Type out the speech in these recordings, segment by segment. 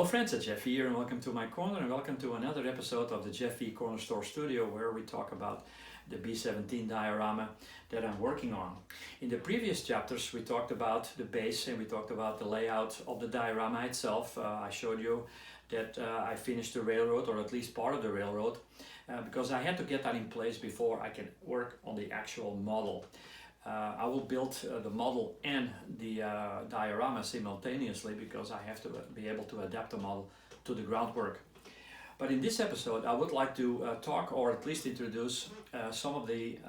Hello friends, it's Jeff here and welcome to my corner and welcome to another episode of the Jeff V Corner Store Studio where we talk about the B-17 diorama that I'm working on. In the previous chapters we talked about the base and we talked about the layout of the diorama itself. I showed you that I finished the railroad, or at least part of the railroad, because I had to get that in place before I can work on the actual model. I will build the model and the diorama simultaneously because I have to be able to adapt the model to the groundwork. But in this episode I would like to talk, or at least introduce some of the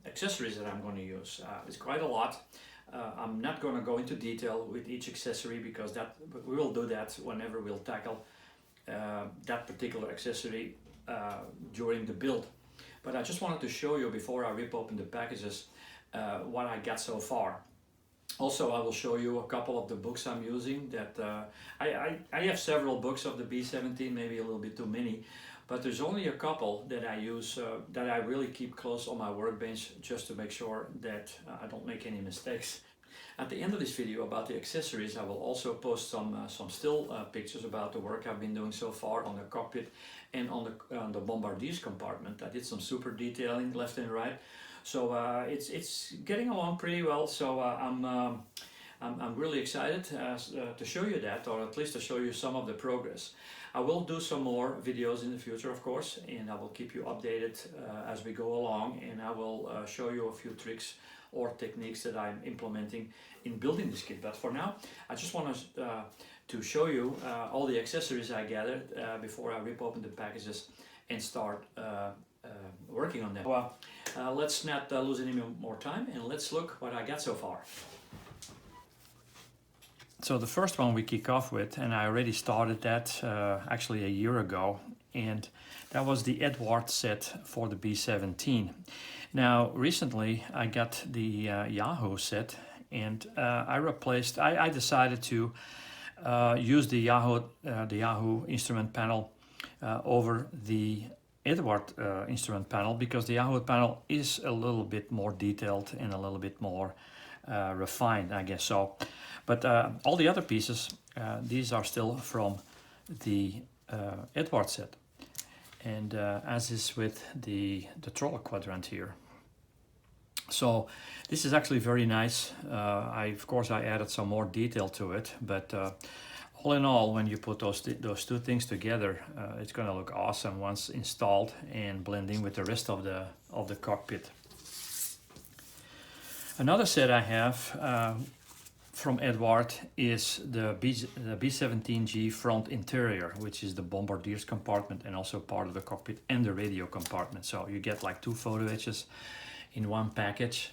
accessories that I'm going to use. It's quite a lot. I'm not going to go into detail with each accessory because we will do that whenever we'll tackle that particular accessory during the build. But I just wanted to show you before I rip open the packages what I got so far. Also, I will show you a couple of the books I'm using. That I have several books of the B-17, maybe a little bit too many, but there's only a couple that I use that I really keep close on my workbench just to make sure that I don't make any mistakes. At the end of this video about the accessories, I will also post some still pictures about the work I've been doing so far on the cockpit and on the Bombardier's compartment. I did some super detailing left and right. So it's getting along pretty well. So I'm really excited to show you that, or at least to show you some of the progress. I will do some more videos in the future, of course, and I will keep you updated as we go along, and I will show you a few tricks or techniques that I'm implementing in building this kit. But for now, I just want to show you all the accessories I gathered before I rip open the packages and start working on them. Well, let's not lose any more time and let's look what I got so far. So the first one we kick off with, and I already started that actually a year ago, and that was the Edward set for the B-17. Now recently I got the Yahoo set, and I decided to use the Yahoo instrument panel over the Edward instrument panel, because the Yahoo panel is a little bit more detailed and a little bit more refined, I guess so. But all the other pieces, these are still from the Edward set. And as is with the trawler quadrant here. So this is actually very nice. Of course I added some more detail to it, but all in all, when you put those two things together, it's going to look awesome once installed and blending with the rest of the cockpit. Another set I have from Edward is the B-17G front interior, which is the Bombardier's compartment and also part of the cockpit and the radio compartment. So you get like two photo etches in one package.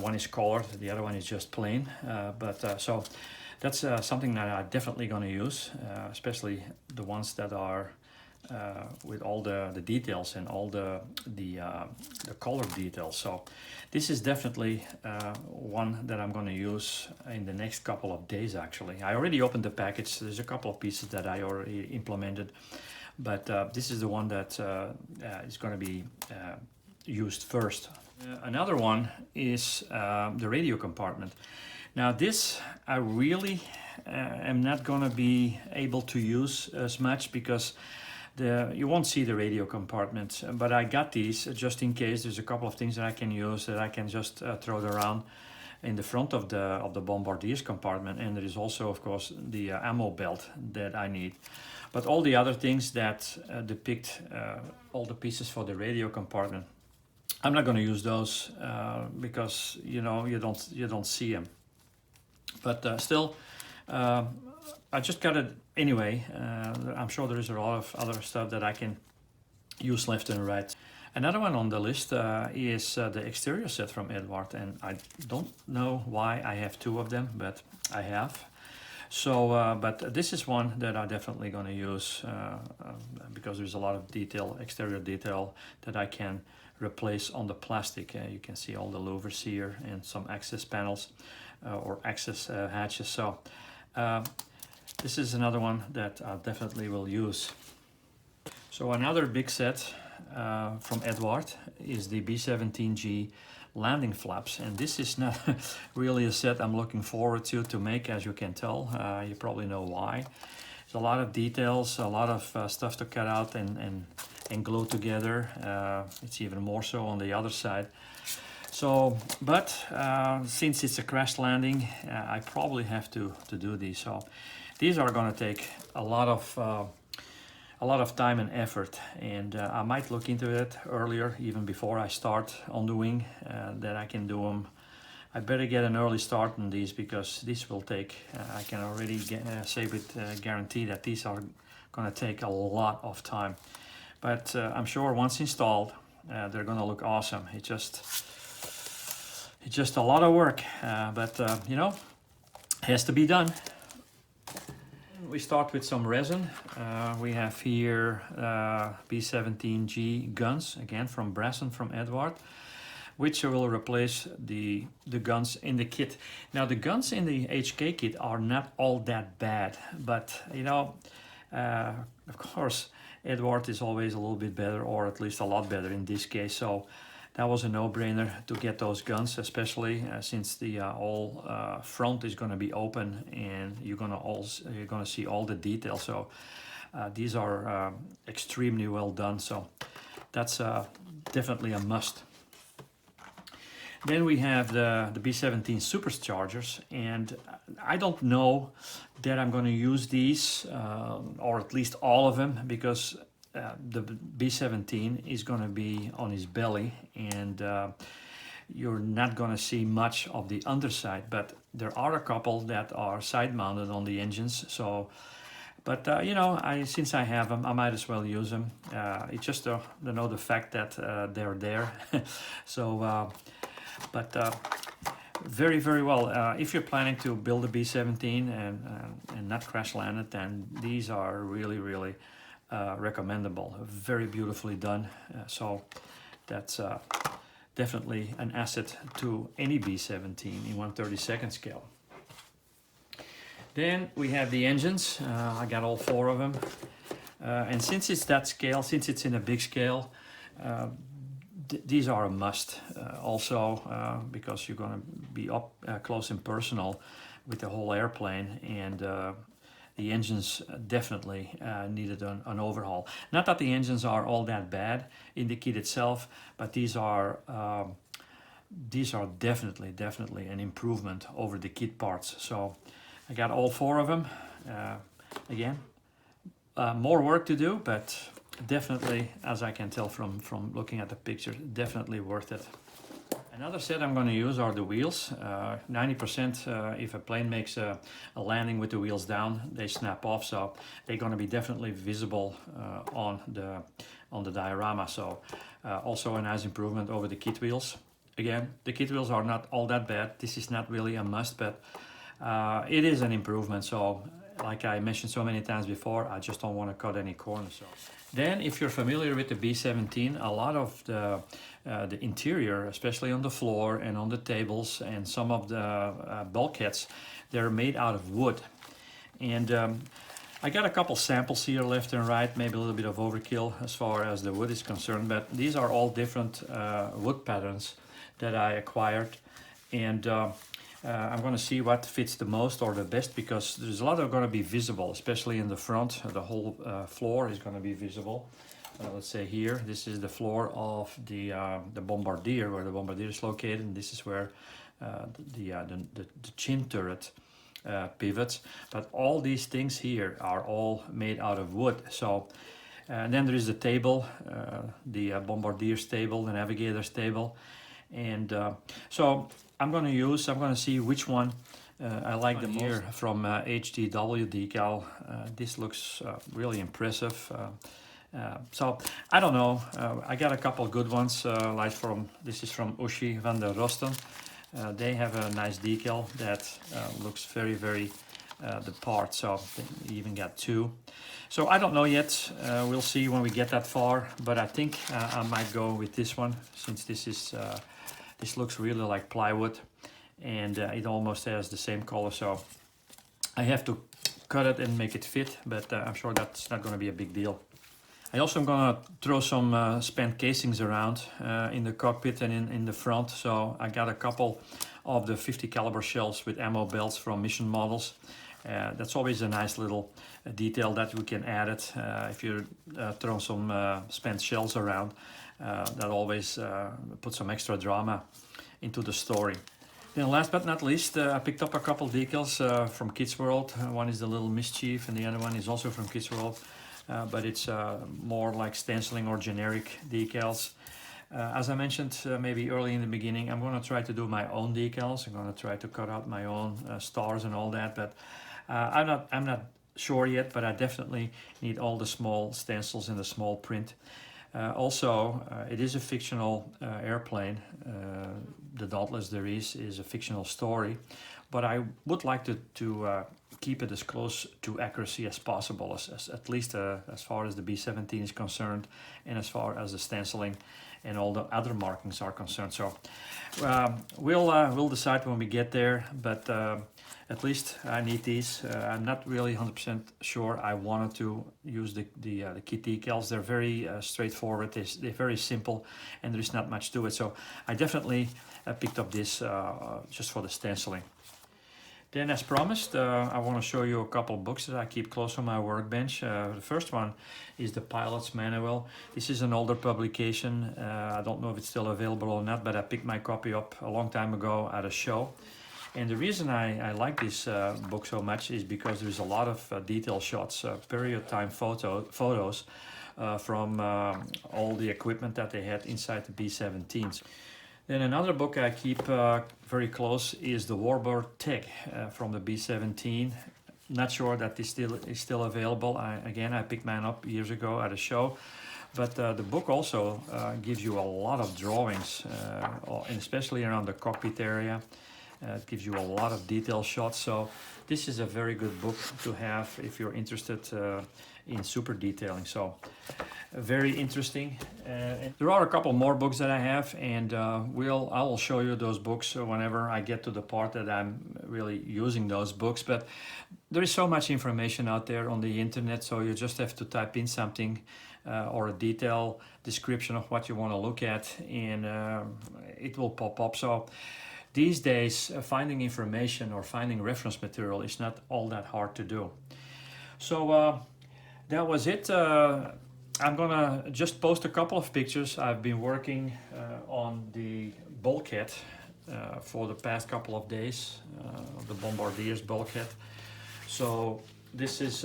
One is colored, the other one is just plain. So that's something that I'm definitely going to use, especially the ones that are with all the details and all the color details. So this is definitely one that I'm going to use in the next couple of days. Actually, I already opened the package. There's a couple of pieces that I already implemented, but this is the one that is going to be used first. Another one is the radio compartment. Now this I really am not going to be able to use as much because you won't see the radio compartment, but I got these just in case. There's a couple of things that I can use that I can just throw it around in the front of the Bombardier's compartment, and there is also of course the ammo belt that I need. But all the other things that depict all the pieces for the radio compartment, I'm not going to use those because you don't see them. But still, I just got it anyway. I'm sure there is a lot of other stuff that I can use left and right. Another one on the list is the exterior set from Edward, and I don't know why I have two of them, but I have. So, but this is one that I'm definitely going to use because there's a lot of detail, exterior detail that I can replace on the plastic. You can see all the louvers here and some access panels or access hatches. So this is another one that I definitely will use. So another big set from Edward is the B-17G landing flaps, and this is not really a set I'm looking forward to make, as you can tell. You probably know why. There's a lot of details, a lot of stuff to cut out and glue together. It's even more so on the other side. So, but since it's a crash landing, I probably have to do these. So these are going to take a lot of time and effort, and I might look into it earlier, even before I start on the wing, that I can do them. I better get an early start on these, because this will take, I can already say with guarantee that these are going to take a lot of time. But I'm sure once installed, they're going to look awesome. It's just a lot of work, but you know, has to be done. We start with some resin. We have here B-17G guns, again from Bresson, from Edward, which will replace the guns in the kit. Now the guns in the HK kit are not all that bad, but you know, of course, Edward is always a little bit better, or at least a lot better in this case. So that was a no-brainer to get those guns, especially since the whole front is going to be open, and you're going to see all the details. So these are extremely well done. So that's definitely a must. Then we have the B-17 superchargers, and I don't know that I'm going to use these, or at least all of them, because the B-17 is going to be on his belly, and you're not going to see much of the underside, but there are a couple that are side mounted on the engines. So, but you know, since I have them, I might as well use them. It's just to know the fact that they're there. So, but very, very well. If you're planning to build a B-17 and not crash land it, then these are really, really recommendable. Very beautifully done. So that's definitely an asset to any B-17 in 1/32 scale. Then we have the engines. I got all 4 of them. And since it's that scale, since it's in a big scale, these are a must. Also, because you're going to be up close and personal with the whole airplane, and the engines definitely needed an overhaul. Not that the engines are all that bad in the kit itself, but these are definitely an improvement over the kit parts. So I got all 4 of them. Again, more work to do, but definitely, as I can tell from looking at the picture, definitely worth it. Another set I'm going to use are the wheels. 90% if a plane makes a landing with the wheels down, they snap off, so they're going to be definitely visible on the diorama. So also a nice improvement over the kit wheels. Again, the kit wheels are not all that bad. This is not really a must, but it is an improvement. So like I mentioned so many times before, I just don't want to cut any corners. So. Then, if you're familiar with the B-17, a lot of the interior, especially on the floor and on the tables and some of the bulkheads, they're made out of wood. And I got a couple samples here left and right, maybe a little bit of overkill as far as the wood is concerned, but these are all different wood patterns that I acquired. And I'm going to see what fits the most or the best, because there's a lot that are going to be visible, especially in the front. The whole floor is going to be visible. Let's say here, this is the floor of the Bombardier, where the Bombardier is located, and this is where the chin turret pivots. But all these things here are all made out of wood. So, and then there is the table, the Bombardier's table, the Navigator's table, and so I'm going to see which one I like the most. Here from HDW decal. This looks really impressive. So I don't know. I got a couple good ones. Like this is from Ushi van der Rosten. They have a nice decal that looks very, very the part. So they even got 2. So I don't know yet. We'll see when we get that far. But I think I might go with this one, since this is. This looks really like plywood, and it almost has the same color, so I have to cut it and make it fit, but I'm sure that's not going to be a big deal. I also am going to throw some spent casings around in the cockpit and in the front, so I got a couple of the 50 caliber shells with ammo belts from Mission Models, That's always a nice little detail that we can add it if you throw some spent shells around. That always puts some extra drama into the story. Then last but not least, I picked up a couple decals from Kids World. One is the Little Mischief and the other one is also from Kids World, but it's more like stenciling or generic decals. As I mentioned maybe early in the beginning, I'm going to try to do my own decals. I'm going to try to cut out my own stars and all that, but I'm not sure yet, but I definitely need all the small stencils and the small print. Also, it is a fictional airplane. The Dauntless Derece is a fictional story, but I would like to keep it as close to accuracy as possible, at least as far as the B-17 is concerned, and as far as the stenciling and all the other markings are concerned. So we'll decide when we get there, but at least I need these. I'm not really 100% sure I wanted to use the kit decals. They're very straightforward, they're very simple, and there's not much to it. So I definitely picked up this just for the stenciling. Then, as promised, I want to show you a couple of books that I keep close on my workbench. The first one is the Pilot's Manual. This is an older publication. I don't know if it's still available or not, but I picked my copy up a long time ago at a show. And the reason I like this book so much is because there's a lot of detail shots, period time photos from all the equipment that they had inside the B-17s. Then another book I keep very close is the Warbird Tech from the B-17. Not sure that this is still available. I picked mine up years ago at a show. But the book also gives you a lot of drawings, and especially around the cockpit area. It gives you a lot of detail shots. So this is a very good book to have if you're interested in super detailing. So very interesting. There are a couple more books that I have, and I will show you those books whenever I get to the part that I'm really using those books. But there is so much information out there on the internet, so you just have to type in something or a detail description of what you want to look at, and it will pop up. So these days, finding information or finding reference material is not all that hard to do. So that was it. I'm gonna just post a couple of pictures. I've been working on the bulkhead for the past couple of days, the Bombardier's bulkhead. So this is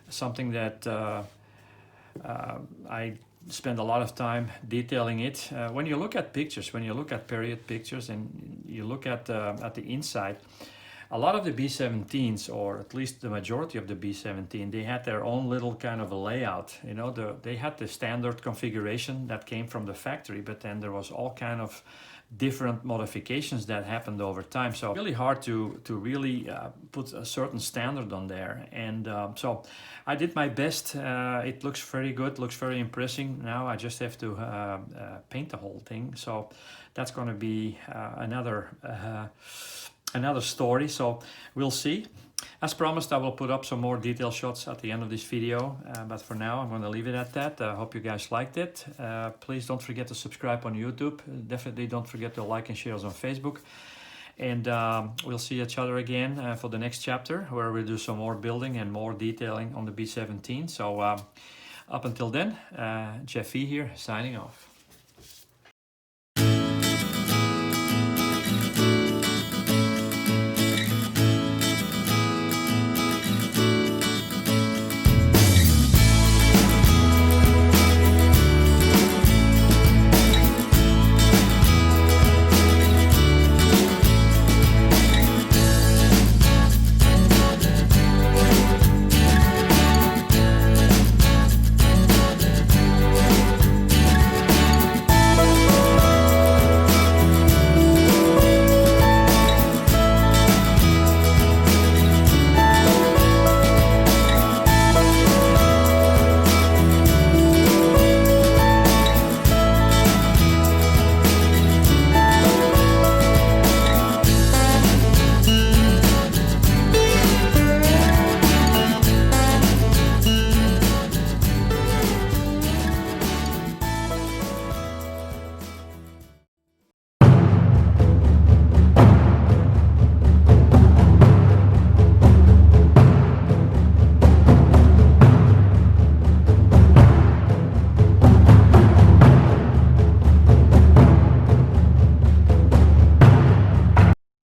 something that I spend a lot of time detailing it. When you look at pictures, when you look at period pictures and you look at the inside, a lot of the B-17s, or at least the majority of the B-17, they had their own little kind of a layout. You know, they had the standard configuration that came from the factory, but then there was all kind of different modifications that happened over time. So really hard to really put a certain standard on there. And so I did my best. It looks very good, looks very impressive. Now I just have to paint the whole thing. So that's going to be another story. So we'll see. As promised, I will put up some more detail shots at the end of this video, but for now I'm going to leave it at that. I hope you guys liked it. Please don't forget to subscribe on YouTube. Definitely don't forget to like and share us on Facebook. And we'll see each other again for the next chapter, where we'll do some more building and more detailing on the B-17. So up until then, Jeff E here, signing off.